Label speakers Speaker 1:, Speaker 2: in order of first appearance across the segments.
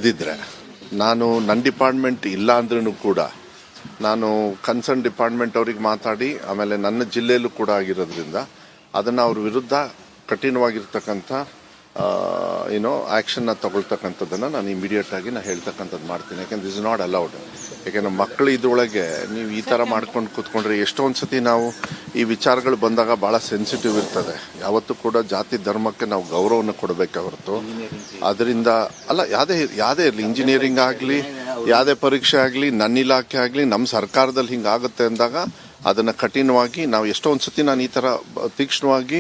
Speaker 1: ನಡೆದಿದ್ರೆ ನಾನು ನನ್ನ ಡಿಪಾರ್ಟ್ಮೆಂಟ್ ಇಲ್ಲ ಅಂದ್ರೂ ಕೂಡ ನಾನು ಕನ್ಸರ್ನ್ ಡಿಪಾರ್ಟ್ಮೆಂಟ್ ಅವ್ರಿಗೆ ಮಾತಾಡಿ ಆಮೇಲೆ ನನ್ನ ಜಿಲ್ಲೆಯಲ್ಲೂ ಕೂಡ ಆಗಿರೋದ್ರಿಂದ ಅದನ್ನು ಅವ್ರ ವಿರುದ್ಧ ಕಠಿಣವಾಗಿರ್ತಕ್ಕಂಥ ಆ್ಯಕ್ಷನ್ನ ತಗೊಳ್ತಕ್ಕಂಥದ್ದನ್ನು ನಾನು ಇಮಿಡಿಯೇಟ್ ಆಗಿ ನಾನು ಹೇಳ್ತಕ್ಕಂಥದ್ದು ಮಾಡ್ತೀನಿ. ಯಾಕೆಂದ್ರೆ ದಿಸ್ ಇಸ್ ನಾಟ್ ಅಲೌಡ್. ಯಾಕೆಂದ್ರೆ ಮಕ್ಕಳು ಇದ್ರೊಳಗೆ ನೀವು ಈ ಥರ ಮಾಡ್ಕೊಂಡು ಕೂತ್ಕೊಂಡ್ರೆ ಎಷ್ಟೊಂದು ಸತಿ ನಾವು ಈ ವಿಚಾರಗಳು ಬಂದಾಗ ಭಾಳ ಸೆನ್ಸಿಟಿವ್ ಇರ್ತದೆ. ಯಾವತ್ತೂ ಕೂಡ ಜಾತಿ ಧರ್ಮಕ್ಕೆ ನಾವು ಗೌರವವನ್ನು ಕೊಡಬೇಕೆ ಹೊರತು ಅದರಿಂದ ಅಲ್ಲ, ಯಾವುದೇ ಇರಲಿ, ಇಂಜಿನಿಯರಿಂಗ್ ಆಗಲಿ, ಯಾವುದೇ ಪರೀಕ್ಷೆ ಆಗಲಿ, ನನ್ನ ಇಲಾಖೆ ಆಗಲಿ, ನಮ್ಮ ಸರ್ಕಾರದಲ್ಲಿ ಹಿಂಗಾಗುತ್ತೆ ಅಂದಾಗ ಅದನ್ನು ಕಠಿಣವಾಗಿ ನಾವು ಎಷ್ಟೊಂದು ಸತಿ ನಾನು ಈ ಥರ ತೀಕ್ಷ್ಣವಾಗಿ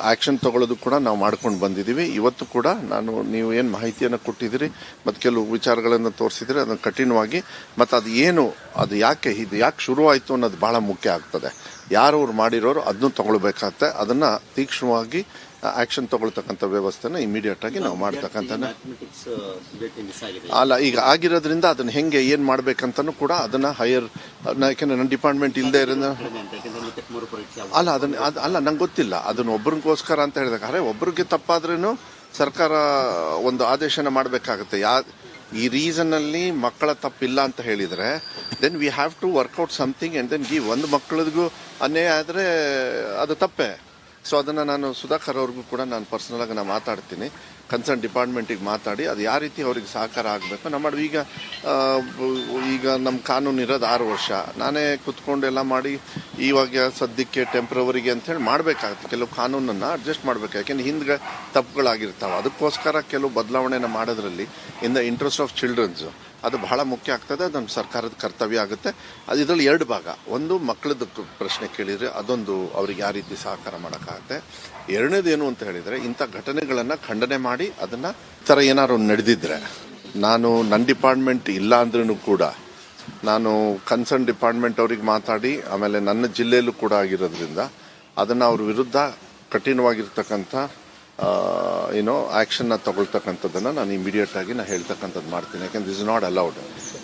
Speaker 1: ಆ್ಯಕ್ಷನ್ ತಗೊಳ್ಳೋದು ಕೂಡ ನಾವು ಮಾಡ್ಕೊಂಡು ಬಂದಿದ್ದೀವಿ. ಇವತ್ತು ಕೂಡ ನೀವು ಏನು ಮಾಹಿತಿಯನ್ನು ಕೊಟ್ಟಿದ್ದೀರಿ ಮತ್ತು ಕೆಲವು ವಿಚಾರಗಳನ್ನು ತೋರಿಸಿದ್ರೆ ಅದನ್ನು ಕಠಿಣವಾಗಿ ಮತ್ತು ಅದು ಯಾಕೆ ಶುರುವಾಯಿತು ಅನ್ನೋದು ಭಾಳ ಮುಖ್ಯ ಆಗ್ತದೆ. ಯಾರು ಅವ್ರು ಮಾಡಿರೋರು ಅದನ್ನು ತಗೊಳ್ಬೇಕಾಗತ್ತೆ. ಅದನ್ನು ತೀಕ್ಷ್ಣವಾಗಿ ಆ್ಯಕ್ಷನ್ ತಗೊಳ್ತಕ್ಕಂಥ ವ್ಯವಸ್ಥೆನ ಇಮಿಡಿಯೇಟ್ ಆಗಿ ನಾವು ಮಾಡ್ತಕ್ಕಂಥ ಅಲ್ಲ, ಈಗ ಆಗಿರೋದ್ರಿಂದ ಅದನ್ನು ಹೆಂಗೆ ಏನು ಮಾಡ್ಬೇಕಂತನೂ ಕೂಡ ಅದನ್ನು ಹೈಯರ್, ಯಾಕೆಂದ್ರೆ ನನ್ನ ಡಿಪಾರ್ಟ್ಮೆಂಟ್ ಇಲ್ಲದೆ ಇರೋದು ಅಲ್ಲ ನಂಗೆ ಗೊತ್ತಿಲ್ಲ. ಅದನ್ನು ಒಬ್ಬರಿಗೋಸ್ಕರ ಅಂತ ಹೇಳಿದಾಗ ಒಬ್ಬರಿಗೆ ತಪ್ಪಾದ್ರೂ ಸರ್ಕಾರ ಒಂದು ಆದೇಶನ ಮಾಡಬೇಕಾಗುತ್ತೆ. ಈ ರೀಸನ್ನಲ್ಲಿ ಮಕ್ಕಳ ತಪ್ಪಿಲ್ಲ ಅಂತ ಹೇಳಿದರೆ then we have to work out something and then ಒಂದು ಮಕ್ಕಳಿಗೂ ಅನ್ಯಾಯ ಆದರೆ ಅದು ತಪ್ಪೇ. ಸೊ ಅದನ್ನು ನಾನು ಸುಧಾಕರ್ ಅವ್ರಿಗೂ ಕೂಡ ನಾನು ಪರ್ಸನಲಾಗಿ ನಾನು ಮಾತಾಡ್ತೀನಿ. ಕನ್ಸರ್ನ್ ಡಿಪಾರ್ಟ್ಮೆಂಟಿಗೆ ಮಾತಾಡಿ ಅದು ಯಾವ ರೀತಿ ಅವ್ರಿಗೆ ಸಹಕಾರ ಆಗಬೇಕು ನಮ್ಮ ಈಗ ನಮ್ಮ ಕಾನೂನು ಇರೋದು 6 ವರ್ಷ. ನಾನೇ ಕುತ್ಕೊಂಡು ಎಲ್ಲ ಮಾಡಿ ಇವಾಗ ಸದ್ಯಕ್ಕೆ ಟೆಂಪ್ರವರಿಗೆ ಅಂತೇಳಿ ಮಾಡಬೇಕಾಗುತ್ತೆ. ಕೆಲವು ಕಾನೂನನ್ನು ಅಡ್ಜಸ್ಟ್ ಮಾಡಬೇಕು. ಯಾಕೆಂದ್ರೆ ಹಿಂದೆ ತಪ್ಪುಗಳಾಗಿರ್ತಾವೆ. ಅದಕ್ಕೋಸ್ಕರ ಕೆಲವು ಬದಲಾವಣೆನ ಮಾಡೋದ್ರಲ್ಲಿ in the interest of childrens ಅದು ಬಹಳ ಮುಖ್ಯ ಆಗ್ತದೆ. ಅದು ನಮ್ಮ ಸರ್ಕಾರದ ಕರ್ತವ್ಯ ಆಗುತ್ತೆ. ಅದು ಇದರಲ್ಲಿ 2 ಭಾಗ. ಒಂದು ಮಕ್ಕಳದ್ದು ಪ್ರಶ್ನೆ ಕೇಳಿದರೆ ಅದೊಂದು ಅವ್ರಿಗೆ ಯಾವ ರೀತಿ ಸಹಕಾರ ಮಾಡೋಕ್ಕಾಗುತ್ತೆ. ಎರಡನೇದೇನು ಅಂತ ಹೇಳಿದರೆ ಇಂಥ ಘಟನೆಗಳನ್ನು ಖಂಡನೆ ಮಾಡಿ ಅದನ್ನು ಈ ಥರ ಏನಾದ್ರು ನಡೆದಿದ್ರೆ ನಾನು ನನ್ನ ಡಿಪಾರ್ಟ್ಮೆಂಟ್ ಇಲ್ಲ ಅಂದ್ರೂ ಕೂಡ ನಾನು ಕನ್ಸರ್ನ್ ಡಿಪಾರ್ಟ್ಮೆಂಟ್ ಅವ್ರಿಗೆ ಮಾತಾಡಿ ಆಮೇಲೆ ನನ್ನ ಜಿಲ್ಲೆಯಲ್ಲೂ ಕೂಡ ಆಗಿರೋದ್ರಿಂದ ಅದನ್ನು ಅವ್ರ ವಿರುದ್ಧ ಕಠಿಣವಾಗಿರ್ತಕ್ಕಂಥ ಆ್ಯಕ್ಷನ್ನ ತಗೊಳ್ತಕ್ಕಂಥದ್ದನ್ನು ನಾನು ಇಮಿಡಿಯೇಟ್ ಆಗಿ ನಾನು ಹೇಳ್ತಕ್ಕಂಥದ್ದು ಮಾಡ್ತೀನಿ. ಯಾಕೆಂದ್ರೆ ದಿಸ್ ಇಸ್ ನಾಟ್ ಅಲೌಡ್.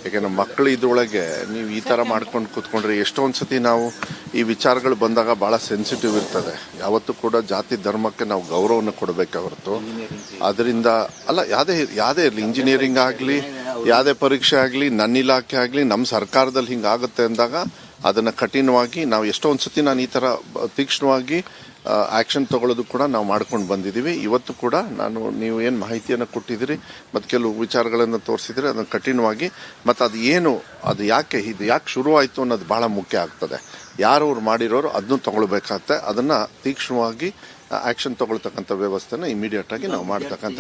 Speaker 1: ಯಾಕೆಂದ್ರೆ ಮಕ್ಕಳು ಇದ್ರೊಳಗೆ ನೀವು ಈ ಥರ ಮಾಡ್ಕೊಂಡು ಕೂತ್ಕೊಂಡ್ರೆ ಎಷ್ಟೊಂದು ಸತಿ ನಾವು ಈ ವಿಚಾರಗಳು ಬಂದಾಗ ಭಾಳ ಸೆನ್ಸಿಟಿವ್ ಇರ್ತದೆ. ಯಾವತ್ತೂ ಕೂಡ ಜಾತಿ ಧರ್ಮಕ್ಕೆ ನಾವು ಗೌರವವನ್ನು ಕೊಡಬೇಕೆ ಹೊರತು ಅದರಿಂದ ಅಲ್ಲ, ಯಾವುದೇ ಇರಲಿ, ಇಂಜಿನಿಯರಿಂಗ್ ಆಗಲಿ, ಯಾವುದೇ ಪರೀಕ್ಷೆ ಆಗಲಿ, ನನ್ನ ಇಲಾಖೆ ಆಗಲಿ, ನಮ್ಮ ಸರ್ಕಾರದಲ್ಲಿ ಹಿಂಗಾಗುತ್ತೆ ಅಂದಾಗ ಅದನ್ನು ಕಠಿಣವಾಗಿ ನಾವು ಎಷ್ಟೊಂದು ಸತಿ ನಾನು ಈ ಥರ ತೀಕ್ಷ್ಣವಾಗಿ ಆ್ಯಕ್ಷನ್ ತಗೊಳ್ಳೋದು ಕೂಡ ನಾವು ಮಾಡ್ಕೊಂಡು ಬಂದಿದ್ದೀವಿ. ಇವತ್ತು ಕೂಡ ನೀವು ಏನು ಮಾಹಿತಿಯನ್ನು ಕೊಟ್ಟಿದ್ದೀರಿ ಮತ್ತು ಕೆಲವು ವಿಚಾರಗಳನ್ನು ತೋರಿಸಿದ್ರೆ ಅದನ್ನು ಕಠಿಣವಾಗಿ ಮತ್ತು ಅದು ಯಾಕೆ ಶುರುವಾಯಿತು ಅನ್ನೋದು ಭಾಳ ಮುಖ್ಯ ಆಗ್ತದೆ. ಯಾರು ಅವ್ರು ಮಾಡಿರೋರು ಅದನ್ನು ತಗೊಳ್ಬೇಕಾಗತ್ತೆ. ಅದನ್ನು ತೀಕ್ಷ್ಣವಾಗಿ ಆ್ಯಕ್ಷನ್ ತಗೊಳ್ತಕ್ಕಂಥ ವ್ಯವಸ್ಥೆನ ಇಮಿಡಿಯೇಟ್ ಆಗಿ ನಾವು ಮಾಡ್ತಕ್ಕಂಥ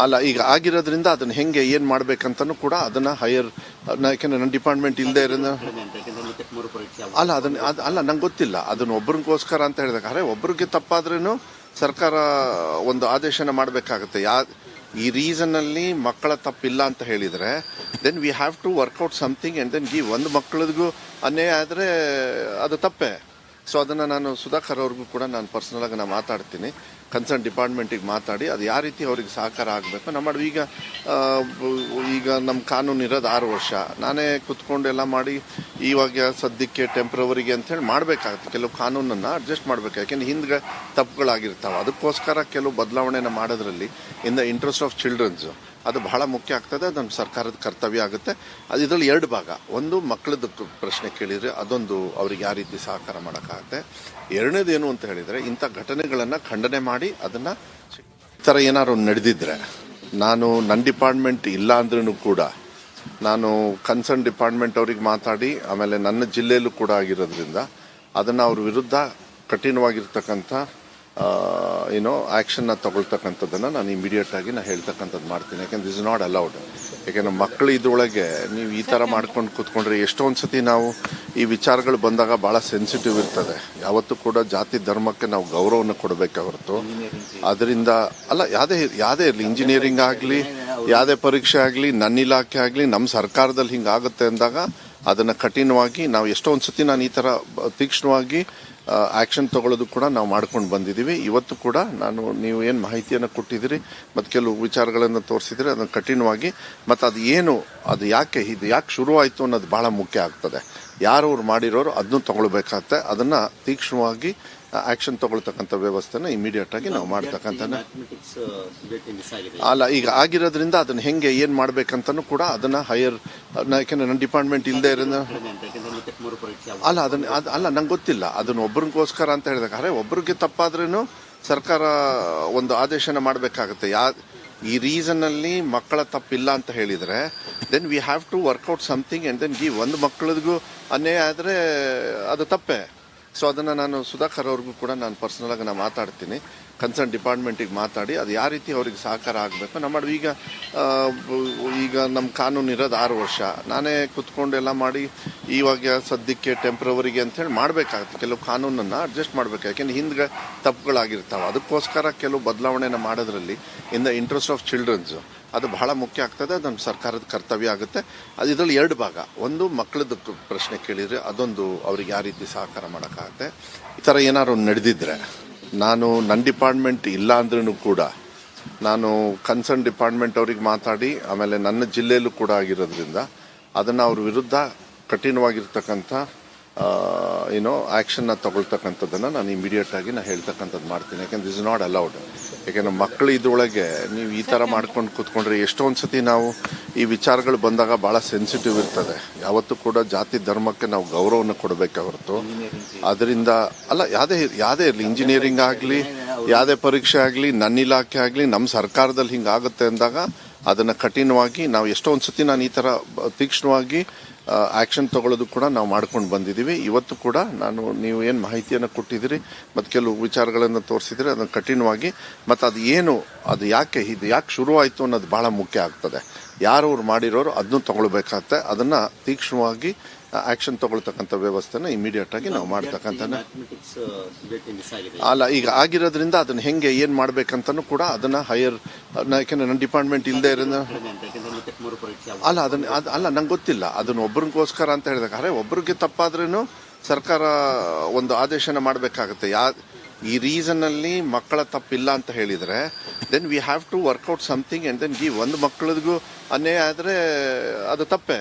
Speaker 1: ಅಲ್ಲ, ಈಗ ಆಗಿರೋದ್ರಿಂದ ಅದನ್ನು ಹೆಂಗೆ ಏನು ಮಾಡ್ಬೇಕಂತನೂ ಕೂಡ ಅದನ್ನು ಹೈಯರ್, ಯಾಕೆಂದ್ರೆ ನನ್ನ ಡಿಪಾರ್ಟ್ಮೆಂಟ್ ಇಲ್ಲದೆ ಇರೋದು ಅಲ್ಲ ನಂಗೆ ಗೊತ್ತಿಲ್ಲ. ಅದನ್ನು ಒಬ್ಬರಿಗೋಸ್ಕರ ಅಂತ ಹೇಳಿದಾಗ ಒಬ್ಬರಿಗೆ ತಪ್ಪಾದ್ರೂ ಸರ್ಕಾರ ಒಂದು ಆದೇಶನ ಮಾಡಬೇಕಾಗುತ್ತೆ. ಈ ರೀಸನ್ನಲ್ಲಿ ಮಕ್ಕಳ ತಪ್ಪಿಲ್ಲ ಅಂತ ಹೇಳಿದರೆ then we have to work out something and then ಒಂದು ಮಕ್ಕಳಿಗೂ ಅನ್ಯಾಯ ಆದರೆ ಅದು ತಪ್ಪೇ. ಸೊ ಅದನ್ನು ನಾನು ಸುಧಾಕರ್ ಅವ್ರಿಗೂ ಕೂಡ ನಾನು ಪರ್ಸನಲಾಗಿ ನಾನು ಮಾತಾಡ್ತೀನಿ. ಕನ್ಸರ್ನ್ ಡಿಪಾರ್ಟ್ಮೆಂಟಿಗೆ ಮಾತಾಡಿ ಅದು ಯಾವ ರೀತಿ ಅವ್ರಿಗೆ ಸಹಕಾರ ಆಗಬೇಕು ನಮ್ಮ ಈಗ ನಮ್ಮ ಕಾನೂನು ಇರೋದು 6 ವರ್ಷ. ನಾನೇ ಕುತ್ಕೊಂಡು ಎಲ್ಲ ಮಾಡಿ ಇವಾಗ ಸದ್ಯಕ್ಕೆ ಟೆಂಪ್ರವರಿಗೆ ಅಂತೇಳಿ ಮಾಡಬೇಕಾಗುತ್ತೆ. ಕೆಲವು ಕಾನೂನನ್ನು ಅಡ್ಜಸ್ಟ್ ಮಾಡಬೇಕು. ಯಾಕೆಂದ್ರೆ ಹಿಂದೆ ತಪ್ಪುಗಳಾಗಿರ್ತಾವೆ. ಅದಕ್ಕೋಸ್ಕರ ಕೆಲವು ಬದಲಾವಣೆನ ಮಾಡೋದ್ರಲ್ಲಿ in the interest of childrens ಅದು ಬಹಳ ಮುಖ್ಯ ಆಗ್ತದೆ. ಅದು ನಮ್ಮ ಸರ್ಕಾರದ ಕರ್ತವ್ಯ ಆಗುತ್ತೆ. ಅದು ಇದರಲ್ಲಿ 2 ಭಾಗ. ಒಂದು ಮಕ್ಕಳದ್ದು ಪ್ರಶ್ನೆ ಕೇಳಿದರೆ ಅದೊಂದು ಅವ್ರಿಗೆ ಯಾವ ರೀತಿ ಸಹಕಾರ ಮಾಡೋಕ್ಕಾಗುತ್ತೆ. ಎರಡನೇದೇನು ಅಂತ ಹೇಳಿದರೆ ಇಂಥ ಘಟನೆಗಳನ್ನು ಖಂಡನೆ ಮಾಡಿ ಅದನ್ನು ಈ ಥರ ಏನಾದ್ರು ನಡೆದಿದ್ರೆ ನಾನು ನನ್ನ ಡಿಪಾರ್ಟ್ಮೆಂಟ್ ಇಲ್ಲ ಅಂದ್ರೂ ಕೂಡ ನಾನು ಕನ್ಸರ್ನ್ ಡಿಪಾರ್ಟ್ಮೆಂಟ್ ಅವ್ರಿಗೆ ಮಾತಾಡಿ ಆಮೇಲೆ ನನ್ನ ಜಿಲ್ಲೆಯಲ್ಲೂ ಕೂಡ ಆಗಿರೋದ್ರಿಂದ ಅದನ್ನು ಅವ್ರ ವಿರುದ್ಧ ಕಠಿಣವಾಗಿರ್ತಕ್ಕಂಥ ಆ್ಯಕ್ಷನ್ನ ತಗೊಳ್ತಕ್ಕಂಥದ್ದನ್ನು ನಾನು ಇಮಿಡಿಯೇಟ್ ಆಗಿ ನಾನು ಹೇಳ್ತಕ್ಕಂಥದ್ದು ಮಾಡ್ತೀನಿ. ಯಾಕೆಂದ್ರೆ ದಿಸ್ ಇಸ್ ನಾಟ್ ಅಲೌಡ್. ಯಾಕೆಂದ್ರೆ ಮಕ್ಕಳು ಇದ್ರೊಳಗೆ ನೀವು ಈ ಥರ ಮಾಡ್ಕೊಂಡು ಕೂತ್ಕೊಂಡ್ರೆ ಎಷ್ಟೊಂದು ಸತಿ ನಾವು ಈ ವಿಚಾರಗಳು ಬಂದಾಗ ಭಾಳ ಸೆನ್ಸಿಟಿವ್ ಇರ್ತದೆ. ಯಾವತ್ತೂ ಕೂಡ ಜಾತಿ ಧರ್ಮಕ್ಕೆ ನಾವು ಗೌರವವನ್ನು ಕೊಡಬೇಕೆ ಹೊರತು ಅದರಿಂದ ಅಲ್ಲ, ಯಾವುದೇ ಇರಲಿ, ಇಂಜಿನಿಯರಿಂಗ್ ಆಗಲಿ, ಯಾವುದೇ ಪರೀಕ್ಷೆ ಆಗಲಿ, ನನ್ನ ಇಲಾಖೆ ಆಗಲಿ, ನಮ್ಮ ಸರ್ಕಾರದಲ್ಲಿ ಹಿಂಗಾಗುತ್ತೆ ಅಂದಾಗ ಅದನ್ನು ಕಠಿಣವಾಗಿ ನಾವು ಎಷ್ಟೊಂದು ಸತಿ ನಾನು ಈ ಥರ ತೀಕ್ಷ್ಣವಾಗಿ ಆ್ಯಕ್ಷನ್ ತಗೊಳ್ಳೋದು ಕೂಡ ನಾವು ಮಾಡ್ಕೊಂಡು ಬಂದಿದ್ದೀವಿ. ಇವತ್ತು ಕೂಡ ನೀವು ಏನು ಮಾಹಿತಿಯನ್ನು ಕೊಟ್ಟಿದ್ದೀರಿ ಮತ್ತು ಕೆಲವು ವಿಚಾರಗಳನ್ನು ತೋರಿಸಿದ್ರೆ ಅದನ್ನು ಕಠಿಣವಾಗಿ ಮತ್ತು ಅದು ಯಾಕೆ ಶುರುವಾಯಿತು ಅನ್ನೋದು ಭಾಳ ಮುಖ್ಯ ಆಗ್ತದೆ. ಯಾರು ಅವ್ರು ಮಾಡಿರೋರು ಅದನ್ನು ತಗೊಳ್ಬೇಕಾಗತ್ತೆ. ಅದನ್ನು ತೀಕ್ಷ್ಣವಾಗಿ ಆಕ್ಷನ್ ತಗೊಳ್ತಕ್ಕಂಥ ವ್ಯವಸ್ಥೆನ ಇಮಿಡಿಯೇಟ್ ಆಗಿ ನಾವು ಮಾಡ್ತಕ್ಕಂಥ ಅಲ್ಲ ಈಗ ಆಗಿರೋದ್ರಿಂದ ಅದನ್ನ ಹೆಂಗೆ ಏನ್ ಮಾಡ್ಬೇಕಂತನೂ ಕೂಡ ಅದನ್ನ ಹೈಯರ್ ಯಾಕೆಂದ್ರೆ ನನ್ನ ಡಿಪಾರ್ಟ್ಮೆಂಟ್ ಇಲ್ಲದೆ ಇರೋದ್ರಿಂದ ಅಲ್ಲ ಅಲ್ಲ ನಂಗೆ ಗೊತ್ತಿಲ್ಲ ಅದನ್ನ ಒಬ್ಬರಿಗೋಸ್ಕರ ಅಂತ ಹೇಳಿದಾಗ ಒಬ್ಬರಿಗೆ ತಪ್ಪಾದ್ರೂ ಸರ್ಕಾರ ಒಂದು ಆದೇಶನ ಮಾಡಬೇಕಾಗುತ್ತೆ. ಈ ರೀಸನ್ ಅಲ್ಲಿ ಮಕ್ಕಳ ತಪ್ಪಿಲ್ಲ ಅಂತ ಹೇಳಿದ್ರೆ then we have to work out something and then ಒಂದು ಮಕ್ಕಳಿಗೂ ಅನ್ಯಾಯ ಆದ್ರೆ ಅದು ತಪ್ಪೇ. ಸೊ ಅದನ್ನ ನಾನು ಸುಧಾಕರ್ ಅವ್ರಿಗೂ ಕೂಡ ನಾನು ಪರ್ಸನಲ್ ಆಗಿ ನಾನು ಮಾತಾಡ್ತೀನಿ, ಕನ್ಸರ್ನ್ ಡಿಪಾರ್ಟ್ಮೆಂಟಿಗೆ ಮಾತಾಡಿ ಅದು ಯಾವ ರೀತಿ ಅವ್ರಿಗೆ ಸಹಕಾರ ಆಗಬೇಕು ನಾವು ಮಾಡಿ. ಈಗ ನಮ್ಮ ಕಾನೂನು ಇರೋದು 6 ವರ್ಷ, ನಾನೇ ಕುತ್ಕೊಂಡು ಎಲ್ಲ ಮಾಡಿ ಇವಾಗ ಸದ್ಯಕ್ಕೆ ಟೆಂಪ್ರವರಿಗೆ ಅಂತ ಹೇಳಿ ಮಾಡಬೇಕಾಗುತ್ತೆ. ಕೆಲವು ಕಾನೂನನ್ನು ಅಡ್ಜಸ್ಟ್ ಮಾಡಬೇಕು, ಯಾಕೆಂದ್ರೆ ಹಿಂದೆ ತಪ್ಪುಗಳಾಗಿರ್ತಾವೆ. ಅದಕ್ಕೋಸ್ಕರ ಕೆಲವು ಬದಲಾವಣೆನ ಮಾಡೋದ್ರಲ್ಲಿ in the interest of childrens ಅದು ಬಹಳ ಮುಖ್ಯ ಆಗ್ತದೆ. ಅದು ನಮ್ಮ ಸರ್ಕಾರದ ಕರ್ತವ್ಯ ಆಗುತ್ತೆ. ಅದು ಇದರಲ್ಲಿ 2 ಭಾಗ, ಒಂದು ಮಕ್ಕಳದ್ದು ಪ್ರಶ್ನೆ ಕೇಳಿದ್ರೆ ಅದೊಂದು ಅವ್ರಿಗೆ ಯಾವ ರೀತಿ ಸಹಕಾರ ಮಾಡೋಕ್ಕಾಗತ್ತೆ. ಈ ಥರ ಏನಾದ್ರು ನಡೆದಿದ್ರೆ ನಾನು ನನ್ನ ಡಿಪಾರ್ಟ್ಮೆಂಟ್ ಇಲ್ಲ ಅಂದ್ರೂ ಕೂಡ ನಾನು ಕನ್ಸರ್ನ್ ಡಿಪಾರ್ಟ್ಮೆಂಟ್ ಅವ್ರಿಗೆ ಮಾತಾಡಿ ಆಮೇಲೆ ನನ್ನ ಜಿಲ್ಲೆಯಲ್ಲೂ ಕೂಡ ಆಗಿರೋದ್ರಿಂದ ಅದನ್ನು ಅವ್ರ ವಿರುದ್ಧ ಕಠಿಣವಾಗಿರ್ತಕ್ಕಂಥ ಆಕ್ಷನ್ನ ತಗೊಳ್ತಕ್ಕಂಥದ್ದನ್ನು ನಾನು ಇಮಿಡಿಯೇಟ್ ಆಗಿ ನಾನು ಹೇಳ್ತಕ್ಕಂಥದ್ದು ಮಾಡ್ತೀನಿ. ಯಾಕೆಂದ್ರೆ ದಿಸ್ ಇಸ್ ನಾಟ್ ಅಲೌಡ್. ಯಾಕೆಂದ್ರೆ ಮಕ್ಕಳು ಇದ್ರೊಳಗೆ ನೀವು ಈ ಥರ ಮಾಡ್ಕೊಂಡು ಕೂತ್ಕೊಂಡ್ರೆ ಎಷ್ಟೊಂದು ಸತಿ ನಾವು ಈ ವಿಚಾರಗಳು ಬಂದಾಗ ಭಾಳ ಸೆನ್ಸಿಟಿವ್ ಇರ್ತದೆ. ಯಾವತ್ತೂ ಕೂಡ ಜಾತಿ ಧರ್ಮಕ್ಕೆ ನಾವು ಗೌರವವನ್ನು ಕೊಡಬೇಕೆ ಹೊರತು ಅದರಿಂದ ಅಲ್ಲ ಯಾವುದೇ ಇರಲಿ, ಇಂಜಿನಿಯರಿಂಗ್ ಆಗಲಿ ಯಾವುದೇ ಪರೀಕ್ಷೆ ಆಗಲಿ ನನ್ನ ಇಲಾಖೆ ಆಗಲಿ ನಮ್ಮ ಸರ್ಕಾರದಲ್ಲಿ ಹಿಂಗಾಗುತ್ತೆ ಅಂದಾಗ ಅದನ್ನು ಕಠಿಣವಾಗಿ ನಾವು ಎಷ್ಟೊಂದು ಸತಿ ನಾನು ಈ ಥರ ತೀಕ್ಷ್ಣವಾಗಿ ಆಕ್ಷನ್ ತಗೊಳ್ಳೋದು ಕೂಡ ನಾವು ಮಾಡ್ಕೊಂಡು ಬಂದಿದ್ದೀವಿ. ಇವತ್ತು ಕೂಡ ನೀವು ಏನು ಮಾಹಿತಿಯನ್ನು ಕೊಟ್ಟಿದ್ದೀರಿ ಮತ್ತು ಕೆಲವು ವಿಚಾರಗಳನ್ನು ತೋರಿಸಿದ್ರೆ ಅದನ್ನು ಕಠಿಣವಾಗಿ ಮತ್ತು ಅದು ಯಾಕೆ ಶುರುವಾಯಿತು ಅನ್ನೋದು ಬಹಳ ಮುಖ್ಯ ಆಗ್ತದೆ. ಯಾರು ಅವ್ರು ಮಾಡಿರೋರು ಅದನ್ನು ತಗೊಳ್ಬೇಕಾಗತ್ತೆ. ಅದನ್ನು ತೀಕ್ಷ್ಣವಾಗಿ ಆಕ್ಷನ್ ತಗೊಳ್ತಕ್ಕಂಥ ವ್ಯವಸ್ಥೆನ ಇಮಿಡಿಯೇಟ್ ಆಗಿ ನಾವು ಮಾಡ್ತಕ್ಕಂಥ ಅಲ್ಲ ಈಗ ಆಗಿರೋದ್ರಿಂದ ಅದನ್ನ ಹೆಂಗೆ ಏನ್ ಮಾಡ್ಬೇಕಂತನೂ ಕೂಡ ಅದನ್ನ ಹೈಯರ್ ಯಾಕೆಂದ್ರೆ ನನ್ನ ಡಿಪಾರ್ಟ್ಮೆಂಟ್ ಇಲ್ಲದೆ ಇರೋದ್ರಿಂದ ಅಲ್ಲ ನಂಗೆ ಗೊತ್ತಿಲ್ಲ ಅದನ್ನ ಒಬ್ಬರಿಗೋಸ್ಕರ ಅಂತ ಹೇಳಿದಾಗ ಒಬ್ಬರಿಗೆ ತಪ್ಪಾದ್ರೂ ಸರ್ಕಾರ ಒಂದು ಆದೇಶನ ಮಾಡಬೇಕಾಗುತ್ತೆ. ಈ ರೀಸನ್ ಅಲ್ಲಿ ಮಕ್ಕಳ ತಪ್ಪಿಲ್ಲ ಅಂತ ಹೇಳಿದ್ರೆ then we have to work out something and then ಒಂದು ಮಕ್ಕಳಿಗೂ ಅನ್ಯಾಯ ಆದ್ರೆ ಅದು ತಪ್ಪೇ.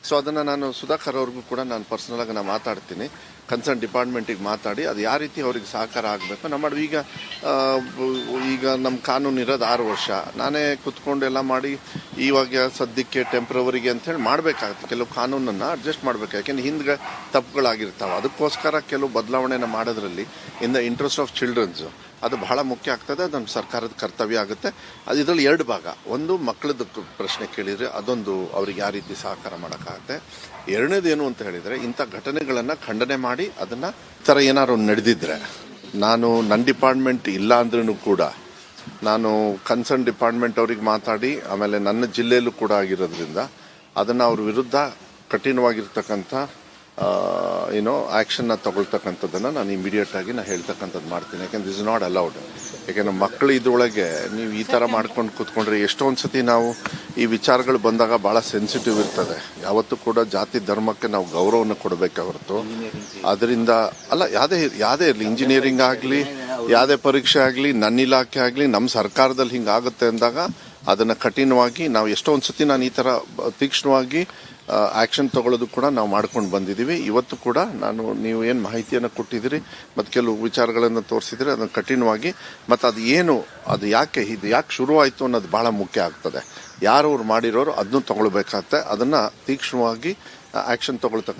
Speaker 1: ಸೊ ಅದನ್ನು ನಾನು ಸುಧಾಕರ್ ಅವ್ರಿಗೂ ಕೂಡ ನಾನು ಪರ್ಸನಲ್ ಆಗಿ ನಾನು ಮಾತಾಡ್ತೀನಿ, ಕನ್ಸರ್ನ್ ಡಿಪಾರ್ಟ್ಮೆಂಟಿಗೆ ಮಾತಾಡಿ ಅದು ಯಾವ ರೀತಿ ಅವ್ರಿಗೆ ಸಹಕಾರ ಆಗಬೇಕು ನಾವು ಮಾಡಿ. ಈಗ ನಮ್ಮ ಕಾನೂನು ಇರೋದು 6 ವರ್ಷ, ನಾನೇ ಕುತ್ಕೊಂಡು ಎಲ್ಲ ಮಾಡಿ ಇವಾಗ ಸದ್ಯಕ್ಕೆ ಟೆಂಪ್ರವರಿಗೆ ಅಂತ ಹೇಳಿ ಮಾಡಬೇಕಾಗುತ್ತೆ. ಕೆಲವು ಕಾನೂನನ್ನು ಅಡ್ಜಸ್ಟ್ ಮಾಡಬೇಕು, ಯಾಕೆಂದ್ರೆ ಹಿಂದೆ ತಪ್ಪುಗಳಾಗಿರ್ತಾವೆ. ಅದಕ್ಕೋಸ್ಕರ ಕೆಲವು ಬದಲಾವಣೆನ ಮಾಡೋದ್ರಲ್ಲಿ in the interest of childrens ಅದು ಬಹಳ ಮುಖ್ಯ ಆಗ್ತದೆ. ಅದು ನಮ್ಮ ಸರ್ಕಾರದ ಕರ್ತವ್ಯ ಆಗುತ್ತೆ. ಅದು ಇದರಲ್ಲಿ 2 ಭಾಗ, ಒಂದು ಮಕ್ಕಳದ್ದು ಪ್ರಶ್ನೆ ಕೇಳಿದ್ರೆ ಅದೊಂದು ಅವ್ರಿಗೆ ಯಾವ ರೀತಿ ಸಹಕಾರ ಮಾಡೋಕ್ಕಾಗತ್ತೆ. ಎರಡನೇದೇನು ಅಂತ ಹೇಳಿದ್ರೆ ಇಂಥ ಘಟನೆಗಳನ್ನು ಖಂಡನೆ ಮಾಡಿ ಅದನ್ನ ಈ ಥರ ಏನಾದ್ರು ನಡೆದಿದ್ರೆ ನಾನು ನನ್ನ ಡಿಪಾರ್ಟ್ಮೆಂಟ್ ಇಲ್ಲ ಅಂದ್ರೂ ಕೂಡ ನಾನು ಕನ್ಸರ್ನ್ ಡಿಪಾರ್ಟ್ಮೆಂಟ್ ಅವ್ರಿಗೆ ಮಾತಾಡಿ ಆಮೇಲೆ ನನ್ನ ಜಿಲ್ಲೆಯಲ್ಲೂ ಕೂಡ ಆಗಿರೋದ್ರಿಂದ ಅದನ್ನು ಅವ್ರ ವಿರುದ್ಧ ಕಠಿಣವಾಗಿರ್ತಕ್ಕಂಥ ಆಕ್ಷನ್ನ ತಗೊಳ್ತಕ್ಕಂಥದ್ದನ್ನು ನಾನು ಇಮಿಡಿಯೇಟ್ ಆಗಿ ನಾನು ಹೇಳ್ತಕ್ಕಂಥದ್ದು ಮಾಡ್ತೀನಿ. ಯಾಕೆಂದ್ರೆ ದಿಸ್ ಇಸ್ ನಾಟ್ ಅಲೌಡ್. ಯಾಕೆಂದ್ರೆ ಮಕ್ಕಳು ಇದ್ರೊಳಗೆ ನೀವು ಈ ಥರ ಮಾಡ್ಕೊಂಡು ಕೂತ್ಕೊಂಡ್ರೆ ಎಷ್ಟೊಂದು ಸತಿ ನಾವು ಈ ವಿಚಾರಗಳು ಬಂದಾಗ ಭಾಳ ಸೆನ್ಸಿಟಿವ್ ಇರ್ತದೆ. ಯಾವತ್ತೂ ಕೂಡ ಜಾತಿ ಧರ್ಮಕ್ಕೆ ನಾವು ಗೌರವವನ್ನು ಕೊಡಬೇಕೆ ಹೊರತು ಅದರಿಂದ ಅಲ್ಲ ಯಾವುದೇ ಇರಲಿ, ಇಂಜಿನಿಯರಿಂಗ್ ಆಗಲಿ ಯಾವುದೇ ಪರೀಕ್ಷೆ ಆಗಲಿ ನನ್ನ ಇಲಾಖೆ ಆಗಲಿ ನಮ್ಮ ಸರ್ಕಾರದಲ್ಲಿ ಹಿಂಗಾಗುತ್ತೆ ಅಂದಾಗ ಅದನ್ನು ಕಠಿಣವಾಗಿ ನಾವು ಎಷ್ಟೊಂದು ಸತಿ ನಾನು ಈ ಥರ ತೀಕ್ಷ್ಣವಾಗಿ ಆಕ್ಷನ್ ತಗೊಳ್ಳೋದು ಕೂಡ ನಾವು ಮಾಡ್ಕೊಂಡು ಬಂದಿದ್ದೀವಿ. ಇವತ್ತು ಕೂಡ ನೀವು ಏನು ಮಾಹಿತಿಯನ್ನು ಕೊಟ್ಟಿದ್ದೀರಿ ಮತ್ತು ಕೆಲವು ವಿಚಾರಗಳನ್ನು ತೋರಿಸಿದ್ರೆ ಅದನ್ನು ಕಠಿಣವಾಗಿ ಮತ್ತು ಅದು ಯಾಕೆ ಶುರುವಾಯಿತು ಅನ್ನೋದು ಬಹಳ ಮುಖ್ಯ ಆಗ್ತದೆ. ಯಾರು ಅವ್ರು ಮಾಡಿರೋರು ಅದನ್ನು ತಗೊಳ್ಬೇಕಾಗತ್ತೆ. ಅದನ್ನು ತೀಕ್ಷ್ಣವಾಗಿ ಆಕ್ಷನ್ ತಗೊಳ್ತಕ್ಕಂಥ